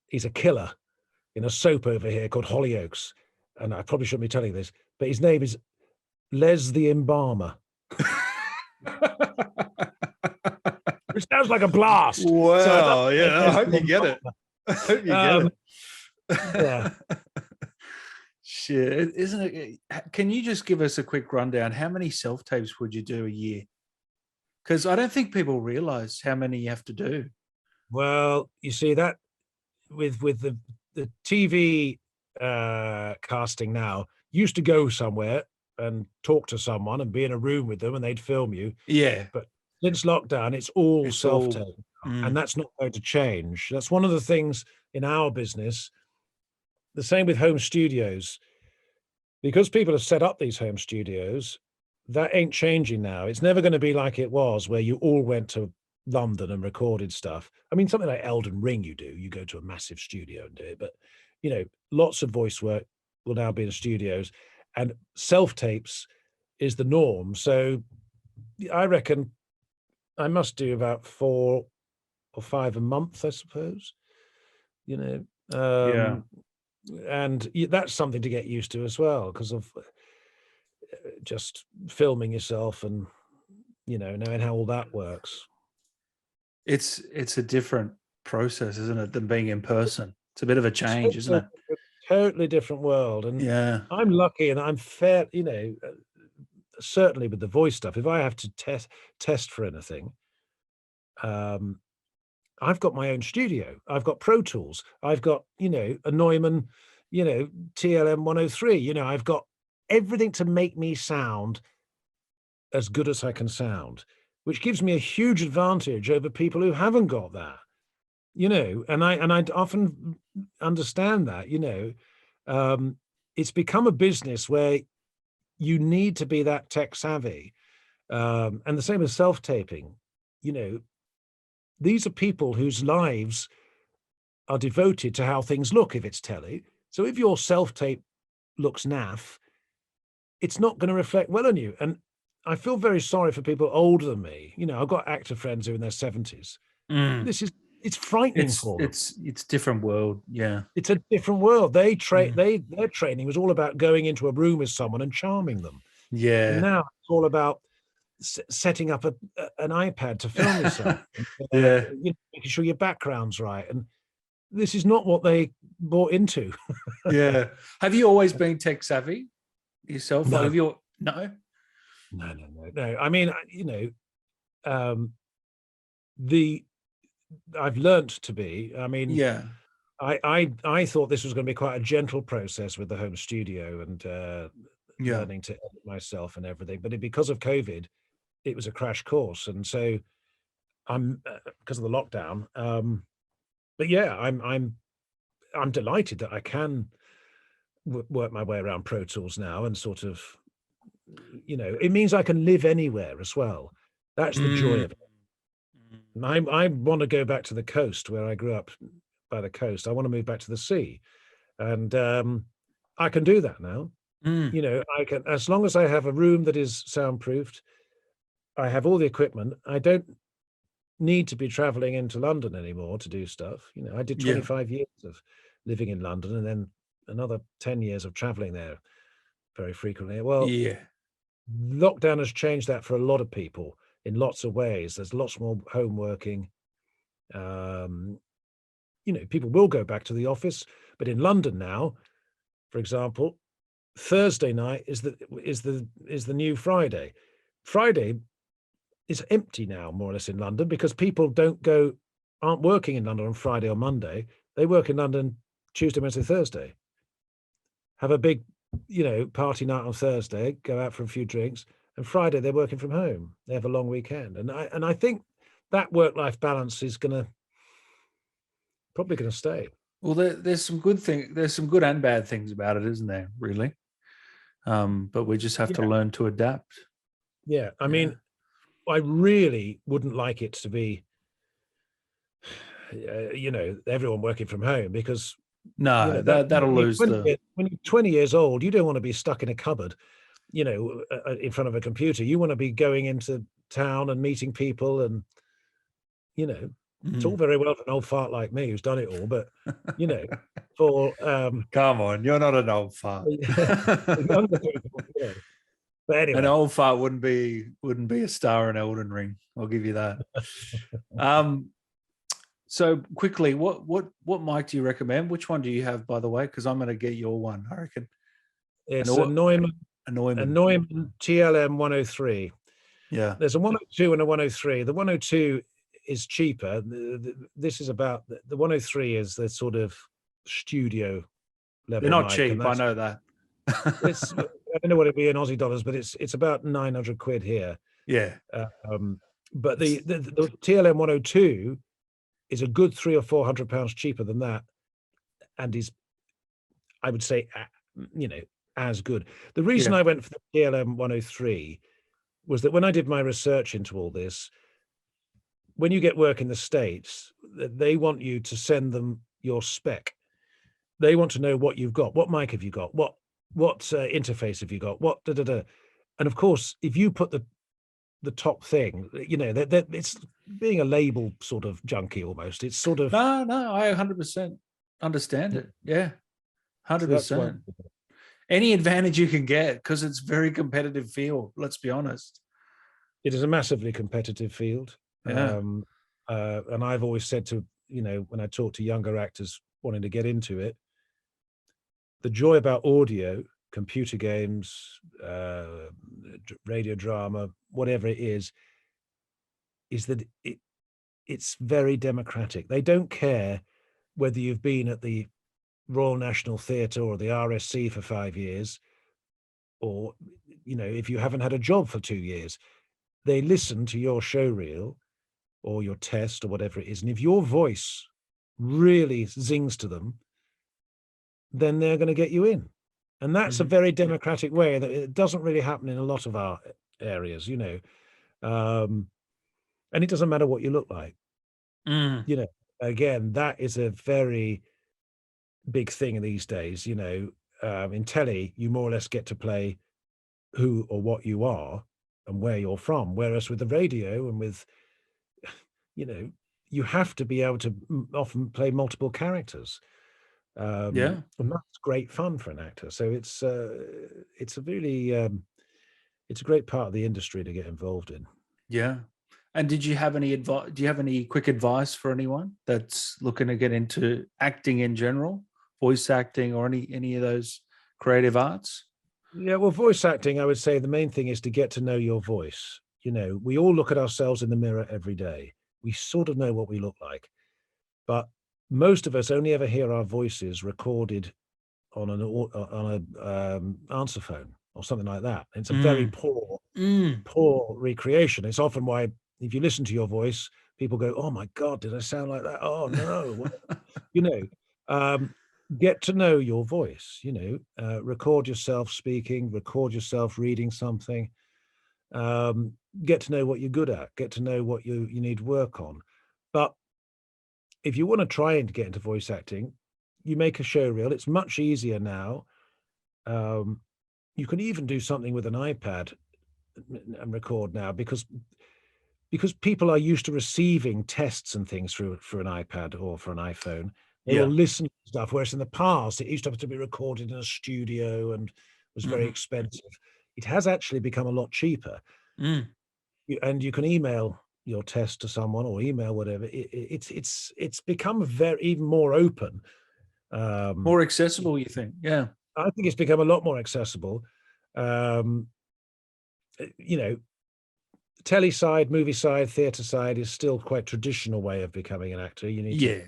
He's a killer in a soap over here called Hollyoaks, and I probably shouldn't be telling you this, but his name is Les the Embalmer. Which sounds like a blast. Wow, I hope you get it. I hope you get it. Yeah. Shit, isn't it? Can you just give us a quick rundown? How many self-tapes would you do a year? Because I don't think people realize how many you have to do. Well, you see that with the TV casting now, you used to go somewhere and talk to someone and be in a room with them and they'd film you. Yeah. But since lockdown, it's all self-tape, and that's not going to change. That's one of the things in our business. The same with home studios, because people have set up these home studios. That ain't changing now. It's never going to be like it was, where you all went to London and recorded stuff. I mean, something like Elden Ring, you go to a massive studio and do it. But lots of voice work will now be in studios, and self-tapes is the norm. So I reckon I must do about 4 or 5 a month, I suppose, and that's something to get used to as well, because of just filming yourself and, knowing how all that works. It's a different process, isn't it, than being in person? It's a bit of a change, isn't it? Totally different world. And Yeah. I'm lucky and I'm fair, certainly with the voice stuff, if I have to test for anything, I've got my own studio. I've got Pro Tools. I've got, a Neumann, TLM 103. I've got everything to make me sound as good as I can sound, which gives me a huge advantage over people who haven't got that. And I often understand that, it's become a business where you need to be that tech savvy. And the same as self-taping, these are people whose lives are devoted to how things look if it's telly. So if your self-tape looks naff, it's not going to reflect well on you. And I feel very sorry for people older than me. I've got actor friends who are in their 70s. It's frightening for them. It's different world. Yeah. It's a different world. Their training was all about going into a room with someone and charming them. Yeah. And now it's all about setting up an iPad to film yourself. Yeah. Making sure your background's right. And this is not what they bought into. Yeah. Have you always been tech savvy yourself? No. No? No. I mean, I've learned to be. I mean, yeah. I thought this was going to be quite a gentle process with the home studio and learning to edit myself and everything. But because of COVID, it was a crash course. And so I'm because of the lockdown. But yeah, I'm delighted that I can work my way around Pro Tools now and sort of, it means I can live anywhere as well. That's the joy of it. I want to go back to the coast where I grew up by the coast. I want to move back to the sea. And I can do that now. I can, as long as I have a room that is soundproofed, I have all the equipment. I don't need to be traveling into London anymore to do stuff. I did 25 years of living in London and then another 10 years of traveling there very frequently. Well, lockdown has changed that for a lot of people in lots of ways. There's lots more home working. People will go back to the office, but in London now, for example, Thursday night is the new Friday. Friday is empty now, more or less, in London because people aren't working in London on Friday or Monday. They work in London Tuesday, Wednesday, Thursday. Have a big, party night on Thursday, go out for a few drinks, and Friday they're working from home. They have a long weekend. And I think that work-life balance is probably gonna stay. Well, there's some good things. There's some good and bad things about it, isn't there? Really, but we just have to learn to adapt. Yeah, I mean, I really wouldn't like it to be, everyone working from home because that'll lose when you're 20 years old, you don't want to be stuck in a cupboard, in front of a computer. You want to be going into town and meeting people and, it's all very well for an old fart like me who's done it all, but for come on, you're not an old fart. Younger people, But anyway, an old fart wouldn't be a star in Elden Ring. I'll give you that. So quickly, what mic do you recommend? Which one do you have, by the way? Because I'm going to get your one, I reckon. It's a Neumann TLM 103. Yeah, there's a 102 and a 103. The 102 is cheaper. This is about the 103 is the sort of studio level. They're not cheap. I know that. It's I don't know what it'd be in Aussie dollars, but it's about 900 quid here. Yeah. But the TLM 102 is a good £300 or £400 cheaper than that, and is, I would say, as good. The reason I went for the TLM 103 was that when I did my research into all this, when you get work in the States, they want you to send them your spec. They want to know what you've got. What mic have you got? What interface have you got? And of course, if you put the top thing, it's being a label sort of junkie almost. It's sort of no. I 100% understand it. Yeah, 100%. So any advantage you can get, because it's very competitive field. Let's be honest. It is a massively competitive field. Yeah. And I've always said to when I talk to younger actors wanting to get into it, the joy about audio, computer games, radio drama, whatever it is that it's very democratic. They don't care whether you've been at the Royal National Theatre or the RSC for 5 years, or if you haven't had a job for 2 years. They listen to your show reel or your test or whatever it is, and if your voice really zings to them, then they're going to get you in. And that's a very democratic way that it doesn't really happen in a lot of our areas, and it doesn't matter what you look like. Again, that is a very big thing these days. In telly, you more or less get to play who or what you are and where you're from, whereas with the radio and with you have to be able to often play multiple characters. And that's great fun for an actor. So it's a really it's a great part of the industry to get involved in. Yeah. And did you have any advice? Do you have any quick advice for anyone that's looking to get into acting in general, voice acting, or any of those creative arts? Yeah, well, voice acting, I would say the main thing is to get to know your voice. We all look at ourselves in the mirror every day. We sort of know what we look like, but most of us only ever hear our voices recorded on an answer phone or something like that. It's a very poor recreation. It's often why, if you listen to your voice, people go, "Oh my God, did I sound like that? Oh no!" Get to know your voice. Record yourself speaking, record yourself reading something. Get to know what you're good at. Get to know what you need work on. But if you want to try and get into voice acting, you make a show reel. It's much easier now. You can even do something with an iPad and record now because people are used to receiving tests and things through an iPad or for an iPhone. They will listen to stuff, whereas in the past it used to have to be recorded in a studio and was very expensive. It has actually become a lot cheaper. And you can email your test to someone or email whatever. It's become even more open. More accessible, you think? Yeah. I think it's become a lot more accessible. Telly side, movie side, theatre side is still quite traditional way of becoming an actor. You need to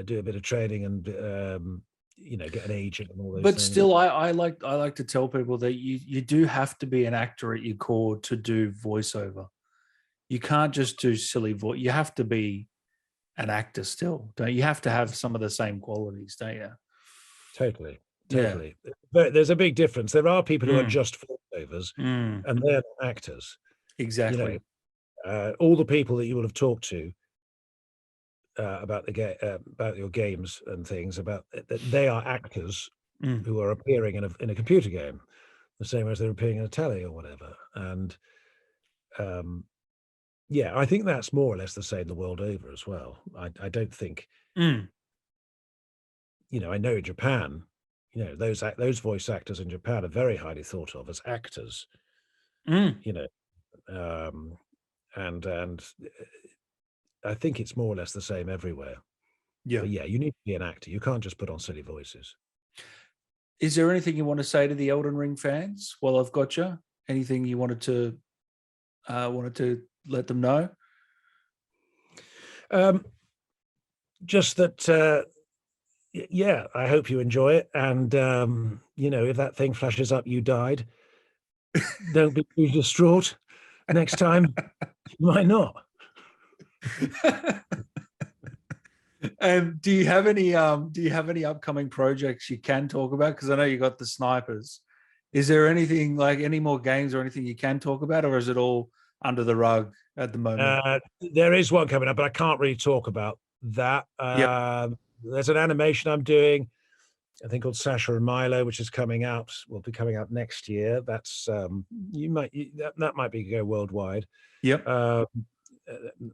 do a bit of training and get an agent and all those but things. Still, I like to tell people that you do have to be an actor at your core to do voiceover. You can't just do silly voice. You have to be an actor still, don't you? You have to have some of the same qualities, don't you? Totally. But there's a big difference. There are people who are just voiceovers and they're not actors. Exactly. All the people that you will have talked to about your games and things, about they are actors who are appearing in a computer game, the same as they're appearing in a telly or whatever. And I think that's more or less the same the world over as well. I don't think I know in Japan, those voice actors in Japan are very highly thought of as actors. And I think it's more or less the same everywhere. But you need to be an actor. You can't just put on silly voices. Is there anything you want to say to the Elden Ring fans while I've got you? Anything you wanted to let them know? Just that I hope you enjoy it, and if that thing flashes up you died, don't be too distraught. Next time you might not. And do you have any upcoming projects you can talk about? Because I know you got the snipers. Is there anything, like any more games or anything you can talk about, or is it all under the rug at the moment? There is one coming up, but I can't really talk about that. There's an animation I'm doing, I think called Sasha and Milo, which is coming out. Will be coming out next year. That's that might be go worldwide.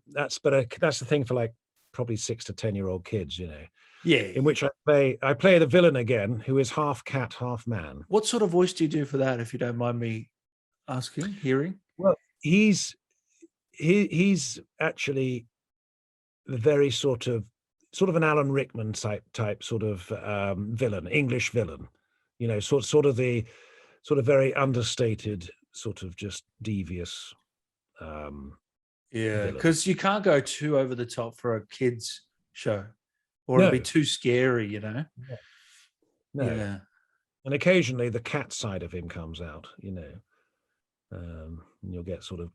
That's the thing for like probably 6 to 10-year-old kids, in which I play the villain again, who is half cat, half man. What sort of voice do you do for that, if you don't mind me hearing? Well, he's actually very sort of an Alan Rickman type sort of villain, English villain, sort of the very understated, sort of just devious. Yeah, villain. because you can't go too over the top for a kids show, or it'll be too scary, No. Yeah. And occasionally the cat side of him comes out, and you'll get sort of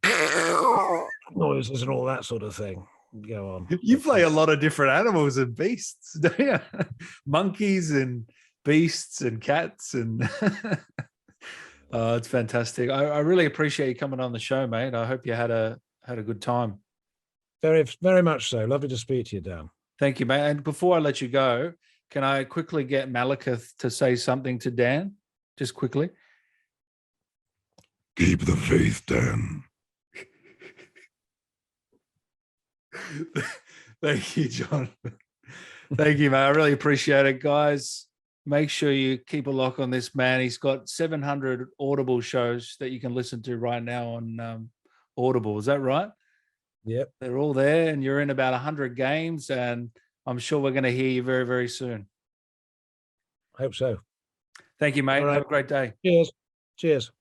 noises and all that sort of thing go on. You play a lot of different animals and beasts, don't you? Monkeys and beasts and cats and oh, it's fantastic. I really appreciate you coming on the show, mate. I hope you had a good time. Very, very much so. Lovely to speak to you, Dan. Thank you, mate. And before I let you go, can I quickly get Maliketh to say something to Dan? Just quickly. Keep the faith, Dan. Thank you, John. Thank you, mate. I really appreciate it, guys. Make sure you keep a lock on this man. He's got 700 Audible shows that you can listen to right now on Audible. Is that right? Yep. They're all there, and you're in about 100 games, and I'm sure we're going to hear you very, very soon. I hope so. Thank you, mate. All right. Have a great day. Cheers. Cheers.